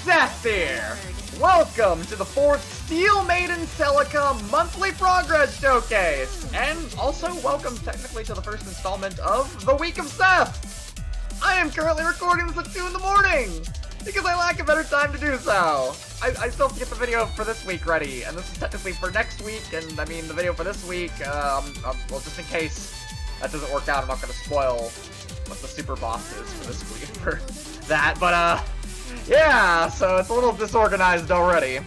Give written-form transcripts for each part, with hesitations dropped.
Seth here! Welcome to the 4th Steel Maiden Celica Monthly Progress Showcase! And also welcome technically to the first installment of the Week of Seth! I am currently recording this at 2 in the morning! Because I lack a better time to do so! I still have to get the video for this week ready, and this is technically for next week, and I mean the video for this week, well just in case that doesn't work out, I'm not gonna spoil what the super boss is for this week for that, but yeah, so it's a little disorganized already.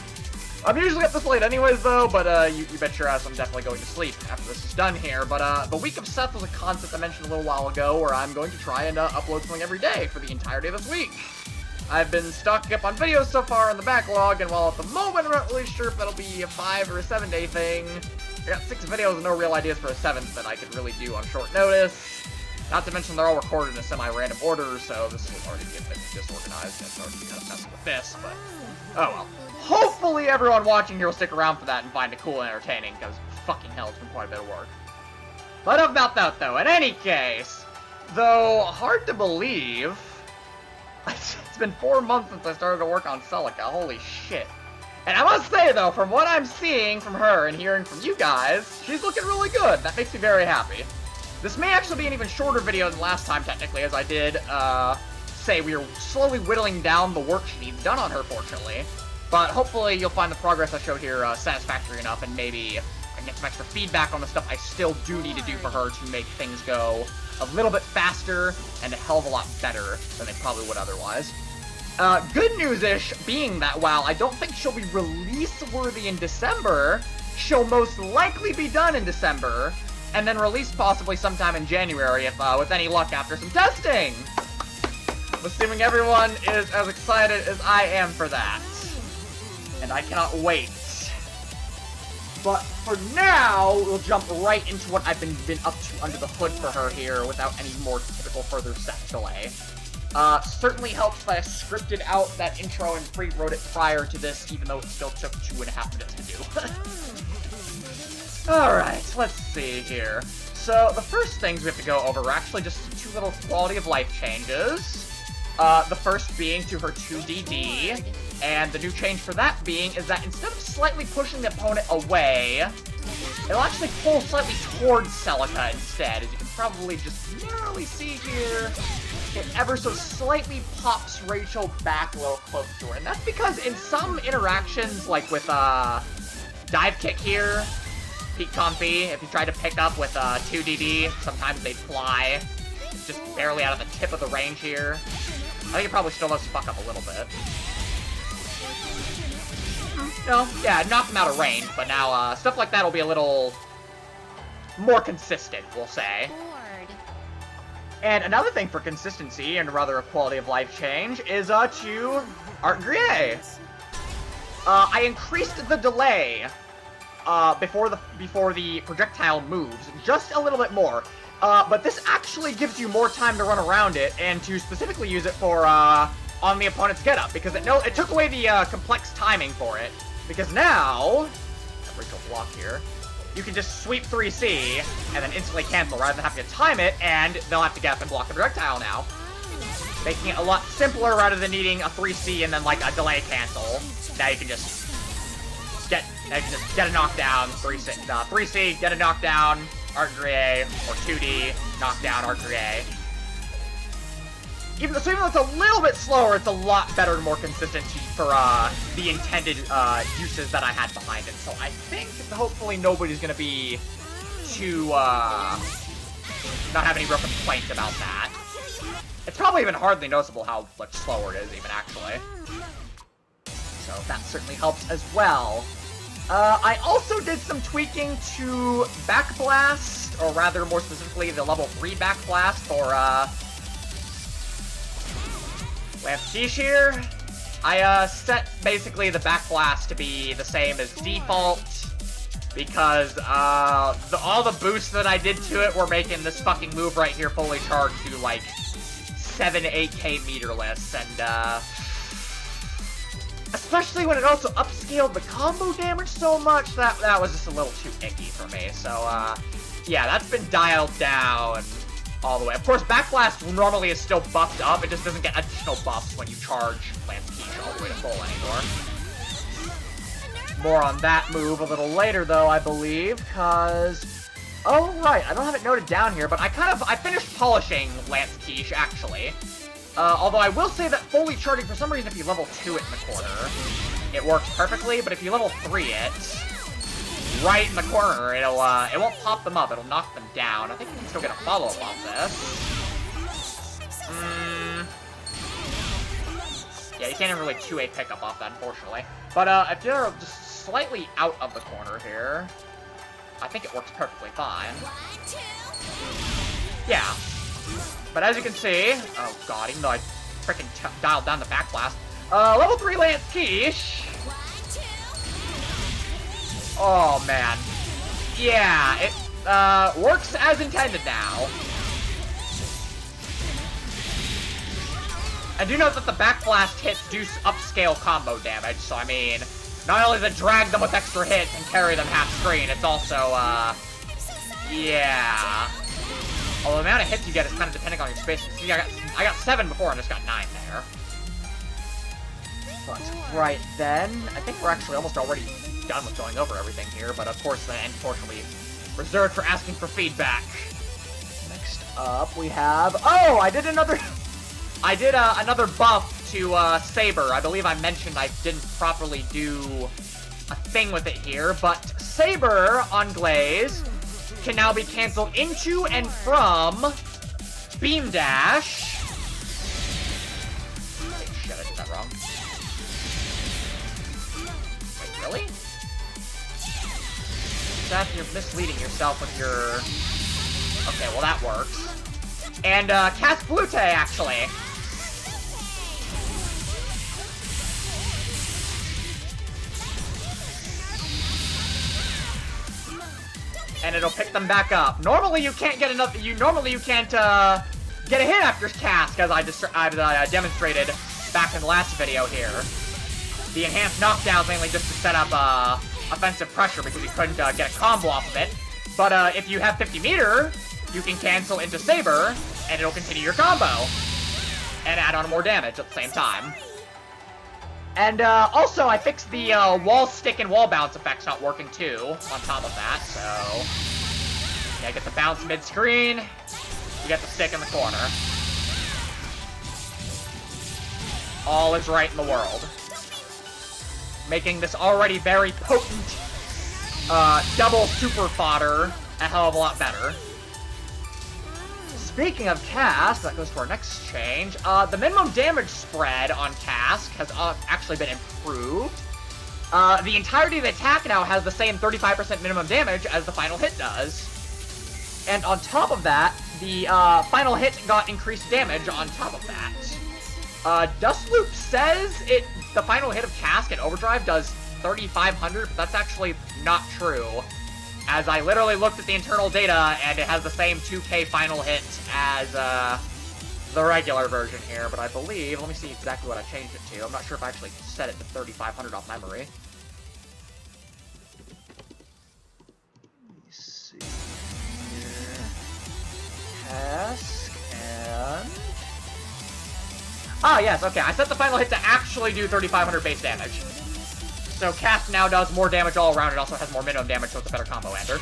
I'm usually up this late anyways though, but you bet your ass I'm definitely going to sleep after this is done here, but the Week of Seth was a concept I mentioned a little while ago where I'm going to try and upload something every day for the entirety of this week. I've been stocking up on videos so far in the backlog, and while at the moment I'm not really sure if that'll be a 5 or a 7 day thing, I got 6 videos and no real ideas for a 7th that I could really do on short notice. Not to mention they're all recorded in a semi-random order, so this will already be a bit disorganized, and it's already kind of messing with this, but oh well. Hopefully everyone watching here will stick around for that and find it cool and entertaining, because fucking hell, it's been quite a bit of work. But enough about that though. In any case, though hard to believe, it's been 4 months since I started to work on Celica, holy shit. And I must say though, from what I'm seeing from her and hearing from you guys, she's looking really good. That makes me very happy. This may actually be an even shorter video than last time, technically, as I did, say we were slowly whittling down the work she needs done on her, fortunately. But hopefully you'll find the progress I showed here satisfactory enough, and maybe I can get some extra feedback on the stuff I still do need to do for her to make things go a little bit faster and a hell of a lot better than they probably would otherwise. Good news-ish being that while I don't think she'll be release-worthy in December, she'll most likely be done in December, and then released possibly sometime in January if, with any luck after some testing! I'm assuming everyone is as excited as I am for that. And I cannot wait. But for now, we'll jump right into what I've been up to under the hood for her here without any more typical further step delay. Certainly helps that I scripted out that intro and pre-wrote it prior to this, even though it still took 2.5 minutes to do. Alright, let's see here. So, the first things we have to go over are actually just 2 little quality of life changes. The first being to her 2DD, and the new change for that being is that instead of slightly pushing the opponent away, it'll actually pull slightly towards Celica instead. As you can probably just narrowly see here, it ever so slightly pops Rachel back a little close to her. And that's because in some interactions, like with Dive Kick here, Peak Comfy, if you try to pick up with 2DD, sometimes they fly. It's just barely out of the tip of the range here. I think it probably still does fuck up a little bit. No, yeah, it knocked them out of range, but now stuff like that will be a little more consistent, we'll say. And another thing for consistency, and rather a quality of life change, is to Art Grille. I increased the delay before the projectile moves just a little bit more. But this actually gives you more time to run around it, and to specifically use it for on the opponent's getup, because it took away the complex timing for it. Because now, Rachel block here, you can just sweep 3C and then instantly cancel rather than having to time it, and they'll have to get up and block the projectile now, making it a lot simpler rather than needing a 3C and then like a delay cancel. Now you can just get a knockdown, 3C, get a knockdown, Art Grille, or 2D, knockdown, Art Grille. Even though it's a little bit slower, it's a lot better and more consistent for the intended uses that I had behind it. So I think hopefully nobody's gonna be too not have any real complaints about that. It's probably even hardly noticeable how much slower it is, even actually. So that certainly helps as well. I also did some tweaking to Back Blast, or rather more specifically the level 3 Back Blast for Lamp-Tiche here. I set basically the Back Blast to be the same as default, because all the boosts that I did to it were making this fucking move right here fully charged to like 7 to 8k meterless, and especially when it also upscaled the combo damage so much, that was just a little too icky for me. So yeah, that's been dialed down all the way. Of course, Backblast normally is still buffed up. It just doesn't get additional buffs when you charge Lance Quiche all the way to full anymore. More on that move a little later, though, I believe, because... Oh, right, I don't have it noted down here, but I finished polishing Lance Quiche, actually. Although I will say that fully charging, for some reason, if you level 2 it in the corner, it works perfectly, but if you level 3 it, right in the corner, it won't pop them up, it'll knock them down. I think you can still get a follow-up off this. Yeah, you can't even really 2A pickup off that, unfortunately. But, if you're just slightly out of the corner here, I think it works perfectly fine. Yeah. But as you can see... Oh, God, even though I freaking dialed down the Backblast. Level 3 Lance Quiche. Oh, man. Yeah, it, works as intended now. I do note that the Backblast hits do upscale combo damage, so I mean... Not only does it drag them with extra hits and carry them half screen, it's also, yeah. Although the amount of hits you get is kind of depending on your space. See, I got 7 before and just got 9 there. But right then, I think we're actually almost already done with going over everything here, but of course the end portion will be reserved for asking for feedback. Next up we have, oh, I did another buff to Saber. I believe I mentioned I didn't properly do a thing with it here, but Saber on Glaze can now be canceled into and from Beam Dash. Wait, shit, I did that wrong. Wait, really? That you're misleading yourself with your... Okay, well that works. And cast Flute, actually. And it'll pick them back up. Normally you can't get enough. Normally you can't get a hit after cast, as I demonstrated back in the last video here. The enhanced knockdown mainly just to set up offensive pressure because you couldn't get a combo off of it. But if you have 50 meter, you can cancel into Saber, and it'll continue your combo and add on more damage at the same time. And, also, I fixed the, wall stick and wall bounce effects not working, too, on top of that, so... Yeah, get the bounce mid-screen, you get the stick in the corner. All is right in the world. Making this already very potent, double super fodder a hell of a lot better. Speaking of Cask, that goes to our next change. The minimum damage spread on Cask has actually been improved. The entirety of the attack now has the same 35% minimum damage as the final hit does. And on top of that, the final hit got increased damage on top of that. Dustloop says the final hit of Cask in Overdrive does 3,500, but that's actually not true. As I literally looked at the internal data, and it has the same 2k final hit as, the regular version here, but I believe, let me see exactly what I changed it to. I'm not sure if I actually set it to 3,500 off memory. Let me see here. Cask, and... Ah, yes, okay, I set the final hit to actually do 3,500 base damage. So Cask now does more damage all around. It also has more minimum damage, so it's a better combo ender.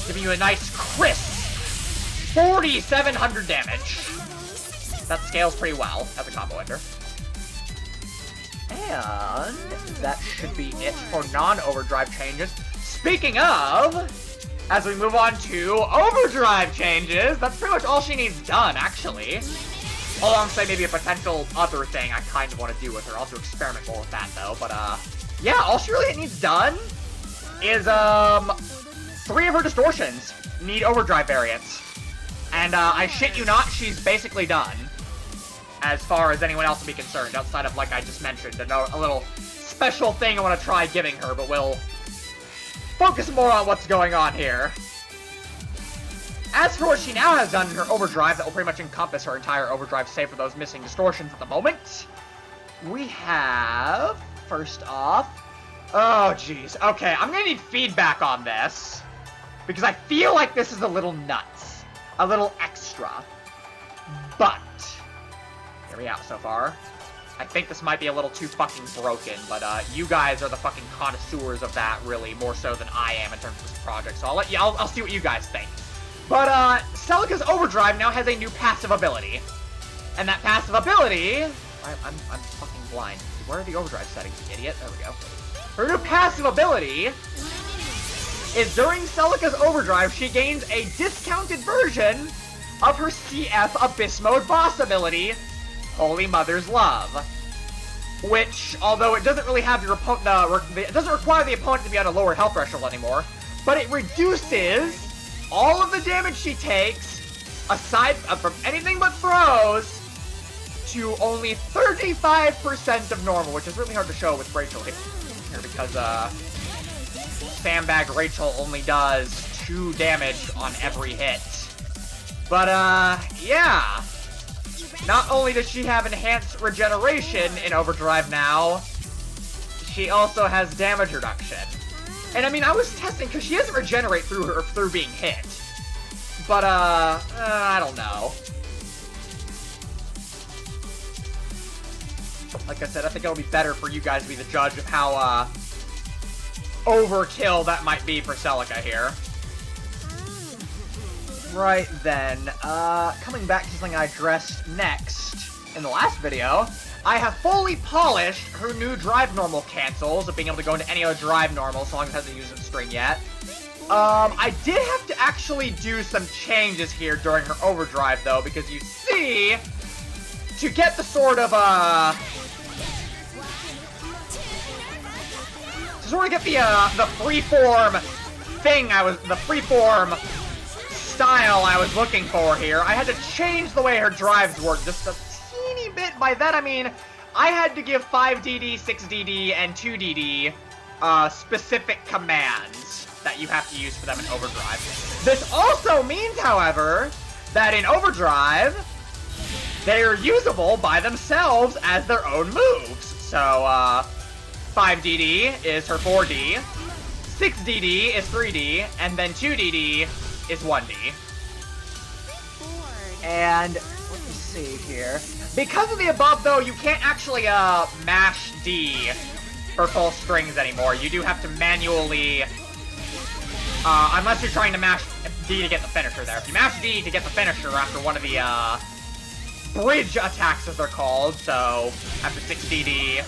Giving you a nice crisp 4,700 damage. That scales pretty well as a combo ender. And that should be it for non-overdrive changes. Speaking of, as we move on to overdrive changes, that's pretty much all she needs done, actually. Alongside maybe a potential other thing I kind of want to do with her. I'll have to experiment more with that, though. But, yeah, all she really needs done is, 3 of her distortions need overdrive variants. And, I shit you not, she's basically done. As far as anyone else will be concerned, outside of, like I just mentioned, a little special thing I want to try giving her, but we'll focus more on what's going on here. As for what she now has done in her overdrive, that will pretty much encompass her entire overdrive, save for those missing distortions at the moment. We have, first off, oh jeez, okay, I'm gonna need feedback on this. because I feel like this is a little nuts. A little extra. But, here we are so far. I think this might be a little too fucking broken, but you guys are the fucking connoisseurs of that, really, more so than I am in terms of this project, so I'll see what you guys think. But, Celica's Overdrive now has a new passive ability. And that passive ability... I'm fucking blind. Where are the overdrive settings, idiot? There we go. Her new passive ability is during Celica's Overdrive, she gains a discounted version of her CF Abyss Mode boss ability, Holy Mother's Love. Which, although it doesn't really have your opponent, it doesn't require the opponent to be on a lower health threshold anymore, but it reduces all of the damage she takes, aside from anything but throws, to only 35% of normal, which is really hard to show with Rachel here because, Sandbag Rachel only does 2 damage on every hit. But, yeah. Not only does she have enhanced regeneration in Overdrive now, she also has damage reduction. And I mean, I was testing, because she doesn't regenerate through being hit. But, I don't know. Like I said, I think it'll be better for you guys to be the judge of how, overkill that might be for Celica here. Right then, coming back to something I addressed next in the last video, I have fully polished her new drive normal cancels of being able to go into any other drive normal so long as it hasn't used its string yet. I did have to actually do some changes here during her overdrive though, because you see, to get the sort of, to sort of get the freeform thing the freeform style I was looking for here, I had to change the way her drives work just a teeny bit. By that I mean, I had to give 5DD, 6DD, and 2DD, specific commands that you have to use for them in Overdrive. This also means, however, that in Overdrive, they are usable by themselves as their own moves. So, 5DD is her 4D, 6DD is 3D, and then 2DD is 1D. And, let me see here. Because of the above, though, you can't actually, mash D for full strings anymore. You do have to manually, unless you're trying to mash D to get the finisher there. If you mash D to get the finisher after one of the, bridge attacks, as they're called, so after 6DD,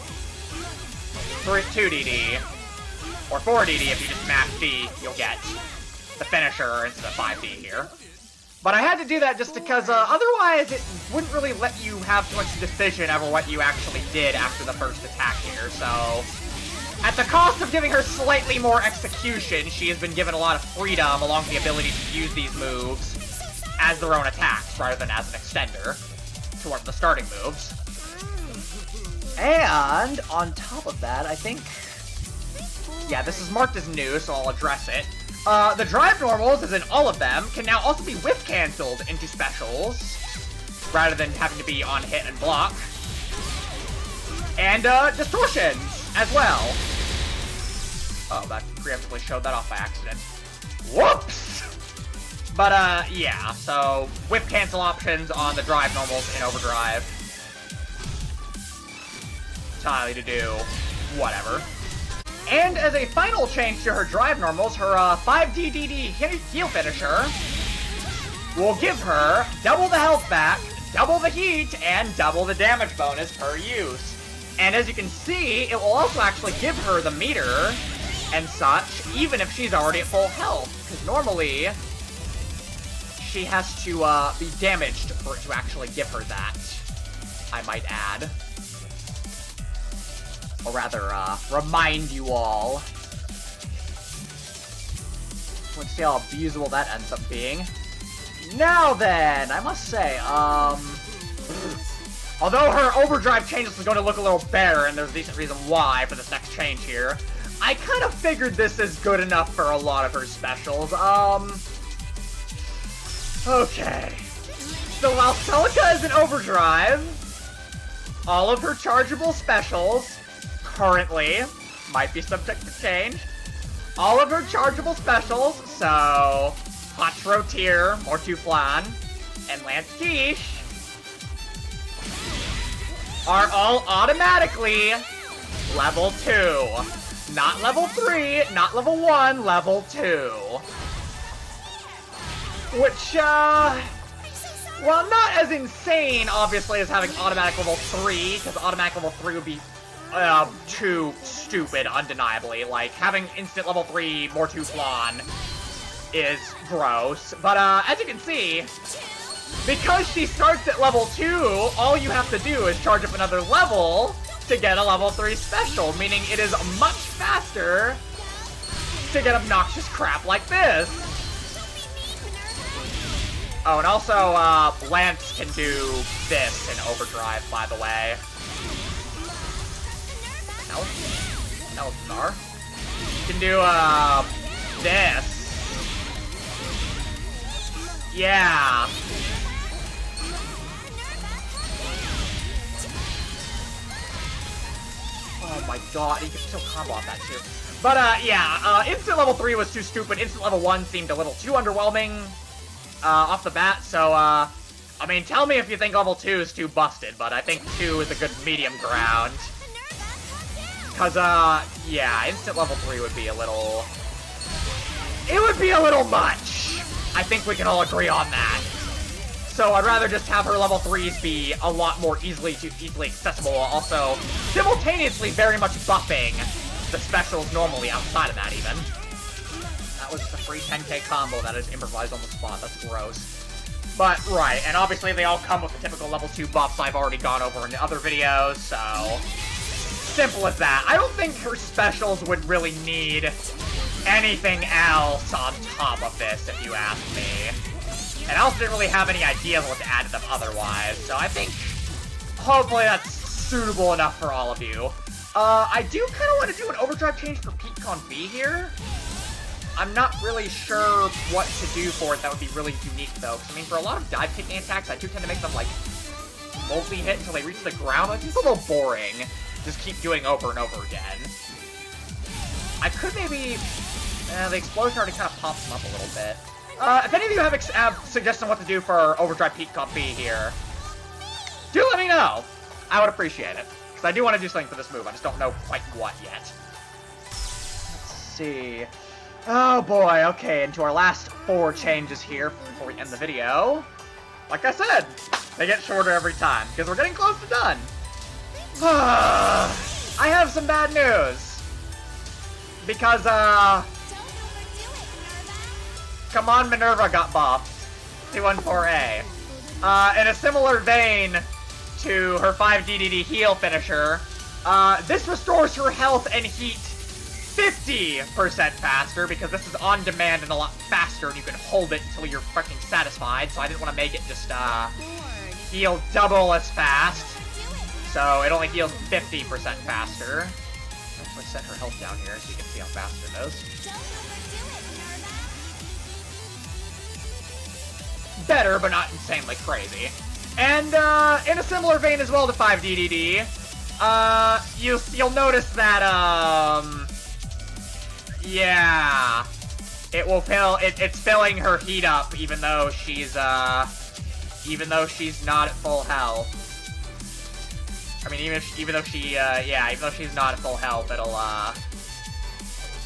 2DD, or 4DD, if you just mash D, you'll get the finisher instead of 5D here. But I had to do that just because, otherwise it wouldn't really let you have too much decision over what you actually did after the first attack here, so... At the cost of giving her slightly more execution, she has been given a lot of freedom along with the ability to use these moves as their own attacks, rather than as an extender towards the starting moves. And, on top of that, I think... Yeah, this is marked as new, so I'll address it. The drive normals, as in all of them, can now also be whiff cancelled into specials, rather than having to be on hit and block. And, distortions, as well. Oh, that preemptively showed that off by accident. Whoops! But, yeah, so, whiff cancel options on the drive normals in Overdrive. Entirely to do whatever. And as a final change to her drive normals, her 5DDD heal finisher will give her double the health back, double the heat, and double the damage bonus per use. And as you can see, it will also actually give her the meter and such, even if she's already at full health, because normally she has to be damaged for it to actually give her that, I might add. Or rather, remind you all. Let's see how abusable that ends up being. Now then, I must say, although her overdrive changes is going to look a little better, and there's a decent reason why for this next change here, I kind of figured this is good enough for a lot of her specials. Okay. So while Celica is in overdrive, all of her chargeable specials currently might be subject to change, all of her chargeable specials, so Hotro Mortu Flan, and Lance Quiche, are all automatically level 2. Not level 3, not level 1, level 2. Which, well, not as insane, obviously, as having automatic level 3, because automatic level 3 would be too stupid, undeniably. Like, having instant level 3 Mortu Flan is gross. But, as you can see, because she starts at level 2, all you have to do is charge up another level to get a level 3 special, meaning it is much faster to get obnoxious crap like this. Oh, and also, Lance can do this in Overdrive, by the way. That was bizarre. You can do, this. Yeah. Oh my god, he can still combo off that too. But, yeah, instant level 3 was too stupid. Instant level 1 seemed a little too underwhelming, off the bat, so, I mean, tell me if you think level 2 is too busted, but I think 2 is a good medium ground. Cause, yeah, instant level 3 would be a little... It would be a little much! I think we can all agree on that. So I'd rather just have her level 3s be a lot more easily accessible, while also simultaneously very much buffing the specials normally outside of that, even. That was just a free 10k combo that is improvised on the spot. That's gross. But, right, and obviously they all come with the typical level 2 buffs I've already gone over in the other videos, so... Simple as that. I don't think her specials would really need anything else on top of this, if you ask me. And I also didn't really have any ideas what to add to them otherwise, so I think hopefully that's suitable enough for all of you. I do kind of want to do an overdrive change for PeakCon B here. I'm not really sure what to do for it that would be really unique, though. Because, I mean, for a lot of dive-kicking attacks, I do tend to make them, like, multi-hit until they reach the ground. It's just a little boring. Just keep doing over and over again. I could maybe... the explosion already kind of pops them up a little bit. If any of you have suggestions on what to do for Overdrive PeakCon B here, do let me know. I would appreciate it. Because I do want to do something for this move. I just don't know quite what yet. Let's see. Oh boy, okay, into our last 4 changes here before we end the video. Like I said, they get shorter every time, because we're getting close to done. I have some bad news. Because, Come On Minerva got buffed. 214A. In a similar vein to her 5 DDD heal finisher, this restores her health and heat 50% faster, because this is on demand and a lot faster, and you can hold it until you're freaking satisfied, so I didn't want to make it just, heal double as fast. So it only heals 50% faster. Let's set her health down here so you can see how fast it is. Better, but not insanely crazy. And, in a similar vein as well to 5DDD, you'll notice that, yeah, it will it's filling her heat up even though she's not at full health. I mean, even though she's not at full health, it'll,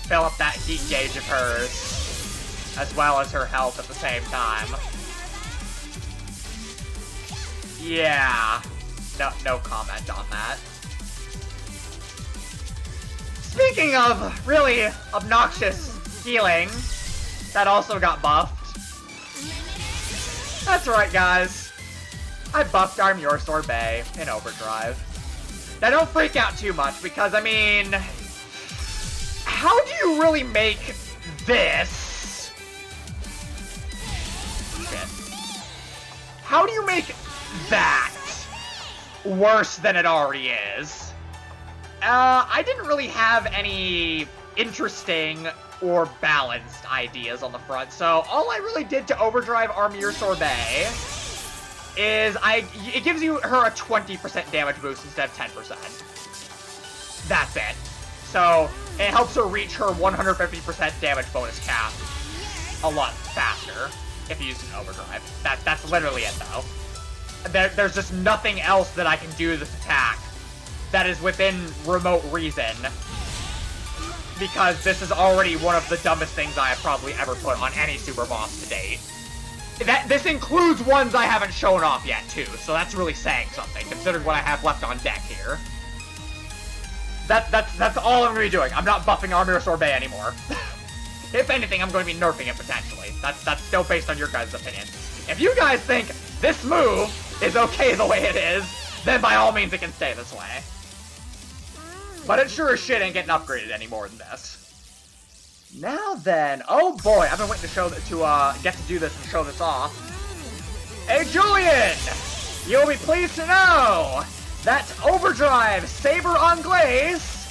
fill up that heat gauge of hers, as well as her health at the same time. Yeah. No comment on that. Speaking of really obnoxious healing, that also got buffed. That's right, guys. I buffed Armure Sorbet in Overdrive. Now, don't freak out too much, because, I mean... How do you really make this? Shit. How do you make that worse than it already is? I didn't really have any interesting or balanced ideas on the front, so all I really did to Overdrive Armure Sorbet is it gives her a 20% damage boost instead of 10%. That's it. So, It helps her reach her 150% damage bonus cap a lot faster if you use an overdrive. That's literally it, though. There's just nothing else that I can do this attack that is within remote reason, because this is already one of the dumbest things I have probably ever put on any super boss to date. This includes ones I haven't shown off yet, too, so that's really saying something, considering what I have left on deck here. That's all I'm going to be doing. I'm not buffing Armor Sorbet anymore. If anything, I'm going to be nerfing it potentially. That's still based on your guys' opinion. If you guys think this move is okay the way it is, then by all means it can stay this way. But it sure as shit ain't getting upgraded any more than this. Now then, oh boy, I've been waiting to get to do this and show this off. Hey Julian! You'll be pleased to know that Overdrive Saber Anglaise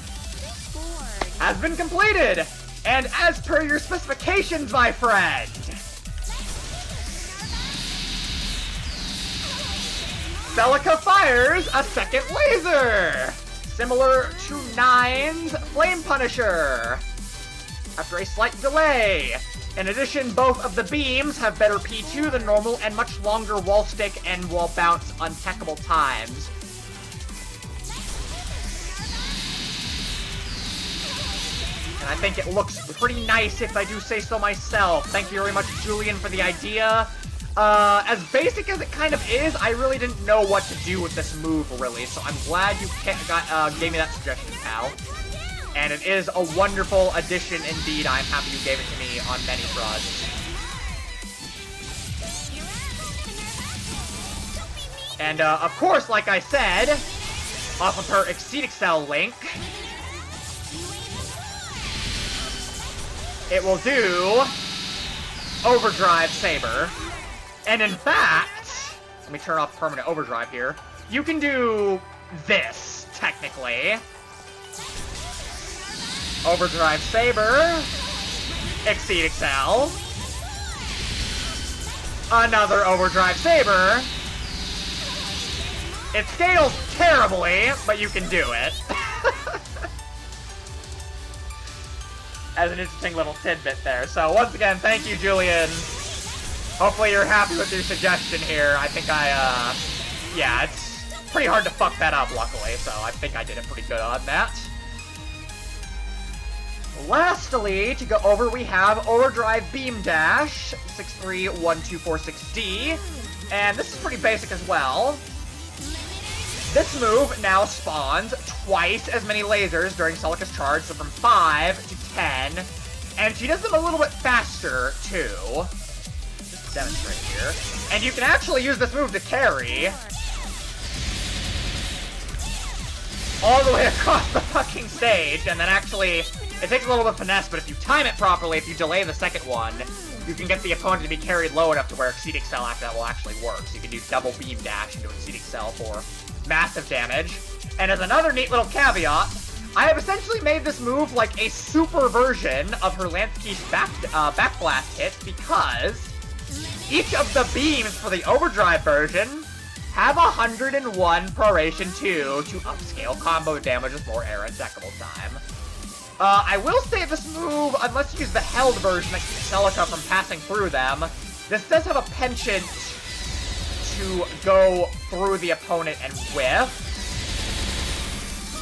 has been completed! And as per your specifications, my friend! Celica fires a second laser! Similar to 9's Flame Punisher. After a slight delay. In addition, both of the beams have better P2 than normal and much longer wall stick and wall bounce untechable times. And I think it looks pretty nice if I do say so myself. Thank you very much, Julian, for the idea. As basic as it kind of is, I really didn't know what to do with this move, really, so I'm glad you gave me that suggestion, pal. And it is a wonderful addition indeed. I'm happy you gave it to me on many fronts. And, of course, like I said, off of her Exceed Excel link, it will do Overdrive Saber. And in fact, let me turn off permanent overdrive here. You can do this, technically. Overdrive Saber. Exceed Excel. Another Overdrive Saber. It scales terribly, but you can do it. As an interesting little tidbit there. So once again, thank you, Julian. Hopefully you're happy with your suggestion here. I think yeah, it's pretty hard to fuck that up, luckily, so I think I did it pretty good on that. Lastly, to go over, we have Overdrive Beam Dash, 631246D, and this is pretty basic as well. This move now spawns twice as many lasers during Celica's charge, so from 5 to 10, and she does them a little bit faster, too. Demonstrate here. And you can actually use this move to carry all the way across the fucking stage, and then actually, it takes a little bit of finesse, but if you time it properly, if you delay the second one, you can get the opponent to be carried low enough to where Exceed Excel after that will actually work. So you can do double beam dash into Exceed Excel for massive damage. And as another neat little caveat, I have essentially made this move like a super version of her Lansky's backblast hit, because each of the beams for the overdrive version have 101 proration 2 to upscale combo damage with more air and deckable time. I will say this move, unless you use the held version that keeps Celica from passing through them, this does have a penchant to go through the opponent and whiff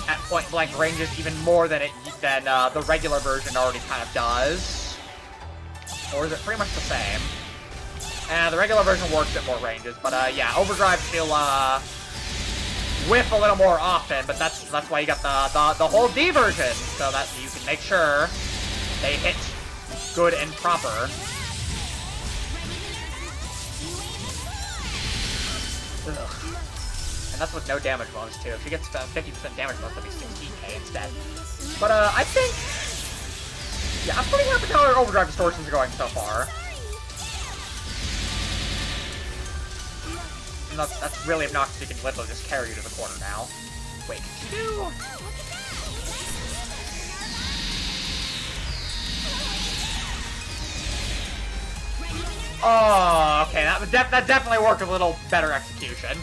at point-blank ranges even more than the regular version already kind of does. Or is it pretty much the same? And the regular version works at more ranges, but yeah, Overdrive she'll whiff a little more often, but that's why you got the whole D version, so that you can make sure they hit good and proper. Ugh. And that's with no damage bonus too. If she gets 50% damage bonus, that'd be 16k instead. But I think, yeah, I'm pretty happy with how our Overdrive distortions are going so far. That's really obnoxious. You can literally just carry you to the corner now. Wait, can you? Oh, okay, that definitely worked with a little better execution.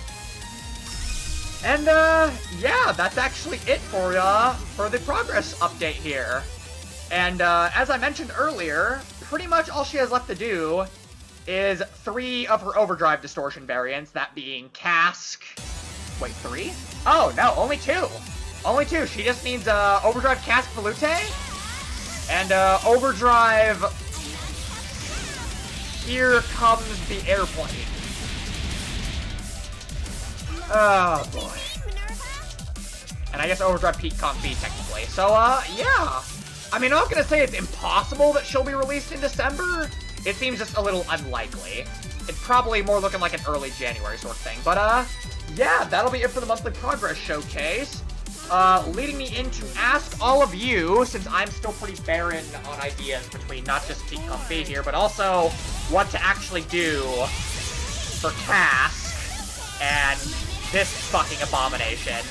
And, yeah, that's actually it for the progress update here. And as I mentioned earlier, pretty much all she has left to do is 3 of her Overdrive Distortion variants, that being Cask... Wait, 3? Oh, no, only 2. Only 2. She just needs Overdrive Cask Volute and Overdrive... Here Comes the Airplane. Oh, boy. And I guess Overdrive Peak Comfy, technically. So, yeah. I mean, I'm not gonna say it's impossible that she'll be released in December. It seems just a little unlikely. It's probably more looking like an early January sort of thing. But, yeah, that'll be it for the monthly progress showcase. Leading me in to ask all of you, since I'm still pretty barren on ideas between not just Peak Comfy here, but also what to actually do for Cask and this fucking abomination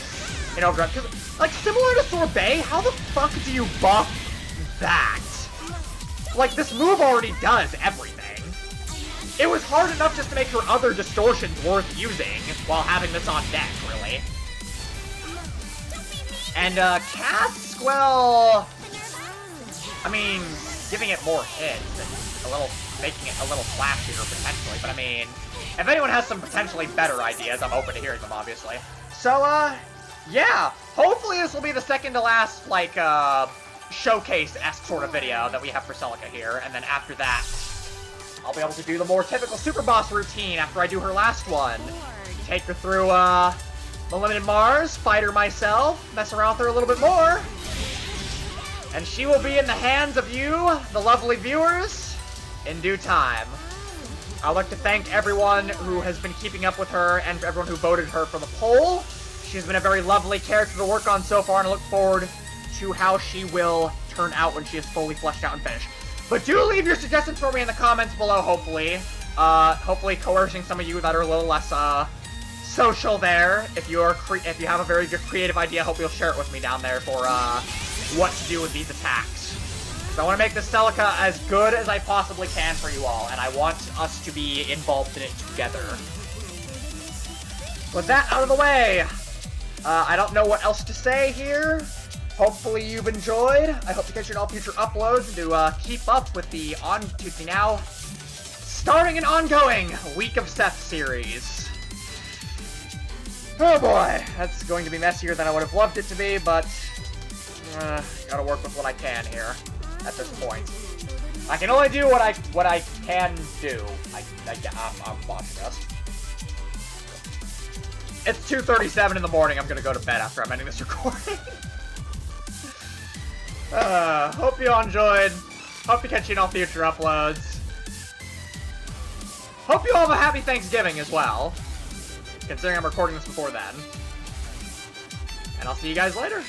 in Overdrive. 'Cause, like, similar to Sorbet, how the fuck do you buff that? Like, this move already does everything. It was hard enough just to make her other distortions worth using while having this on deck, really. And, Cask, well... I mean, giving it more hits and making it a little flashier, potentially, but I mean... If anyone has some potentially better ideas, I'm open to hearing them, obviously. So, yeah, hopefully this will be the second to last, like, showcase-esque sort of video that we have for Celica here, and then after that, I'll be able to do the more typical Super Boss routine after I do her last one. Take her through, the Limited Mars, fight her myself, mess around with her a little bit more, and she will be in the hands of you, the lovely viewers, in due time. I'd like to thank everyone who has been keeping up with her and for everyone who voted her for the poll. She's been a very lovely character to work on so far, and I look forward to how she will turn out when she is fully fleshed out and finished. But do leave your suggestions for me in the comments below, hopefully. Hopefully coercing some of you that are a little less, social there. If you have a very good creative idea, I hope you'll share it with me down there for, what to do with these attacks. So I want to make this Celica as good as I possibly can for you all, and I want us to be involved in it together. With that out of the way, I don't know what else to say here. Hopefully you've enjoyed. I hope to catch you in all future uploads and to keep up with the now starting and ongoing Week of Seth series. Oh boy, that's going to be messier than I would have loved it to be, but gotta work with what I can here at this point. I can only do what I can do. I'm watching this. It's 2:37 in the morning. I'm gonna go to bed after I'm ending this recording. Hope you all enjoyed. Hope to catch you in all future uploads. Hope you all have a happy Thanksgiving as well, considering I'm recording this before then. And I'll see you guys later.